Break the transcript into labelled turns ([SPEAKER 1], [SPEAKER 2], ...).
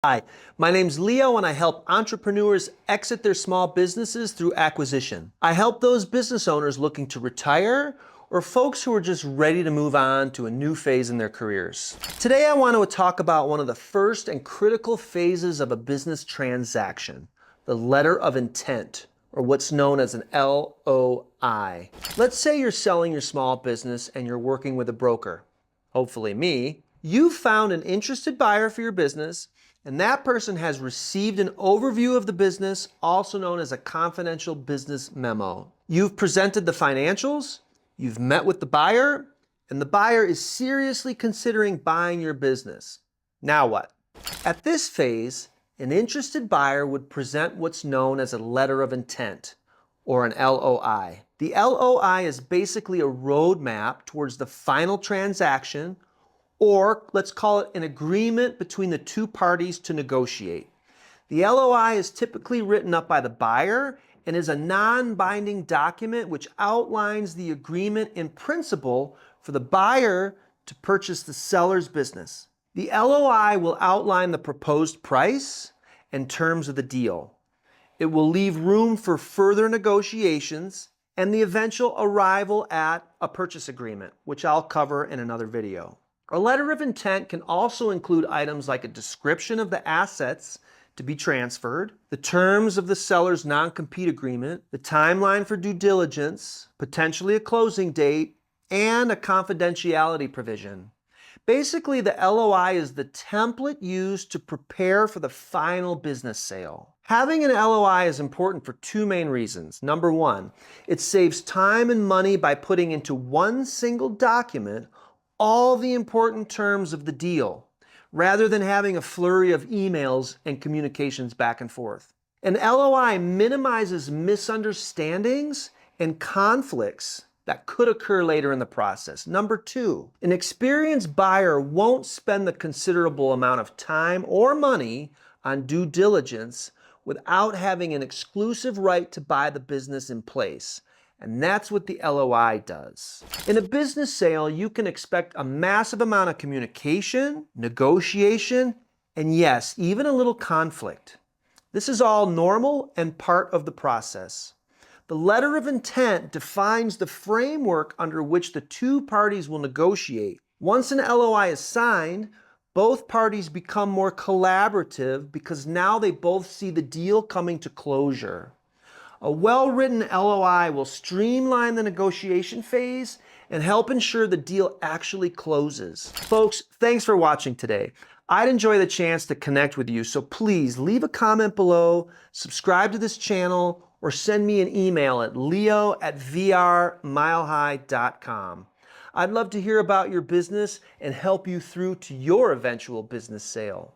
[SPEAKER 1] Hi, my name's Leo and I help entrepreneurs exit their small businesses through acquisition. I help those business owners looking to retire or folks who are just ready to move on to a new phase in their careers. Today I want to talk about one of the first and critical phases of a business transaction, the letter of intent, or what's known as an LOI. Let's say you're selling your small business and you're working with a broker, hopefully me. You found an interested buyer for your business, and that person has received an overview of the business, also known as a confidential business memo. You've presented the financials, you've met with the buyer, and the buyer is seriously considering buying your business. Now what? At this phase, an interested buyer would present what's known as a letter of intent, or an LOI. The LOI is basically a roadmap towards the final transaction, or let's call it an agreement between the two parties to negotiate. The LOI is typically written up by the buyer and is a non-binding document which outlines the agreement in principle for the buyer to purchase the seller's business. The LOI will outline the proposed price and terms of the deal. It will leave room for further negotiations and the eventual arrival at a purchase agreement, which I'll cover in another video. A letter of intent can also include items like a description of the assets to be transferred, the terms of the seller's non-compete agreement, the timeline for due diligence, potentially a closing date, and a confidentiality provision. Basically, the LOI is the template used to prepare for the final business sale. Having an LOI is important for two main reasons. Number one, it saves time and money by putting into one single document all the important terms of the deal, rather than having a flurry of emails and communications back and forth. An LOI minimizes misunderstandings and conflicts that could occur later in the process. Number two, an experienced buyer won't spend the considerable amount of time or money on due diligence without having an exclusive right to buy the business in place. And that's what the LOI does. In a business sale, you can expect a massive amount of communication, negotiation, and yes, even a little conflict. This is all normal and part of the process. The letter of intent defines the framework under which the two parties will negotiate. Once an LOI is signed, both parties become more collaborative because now they both see the deal coming to closure. A well-written LOI will streamline the negotiation phase and help ensure the deal actually closes. Folks, thanks for watching today. I'd enjoy the chance to connect with you, so please leave a comment below, subscribe to this channel, or send me an email at leo@vrmilehigh.com. I'd love to hear about your business and help you through to your eventual business sale.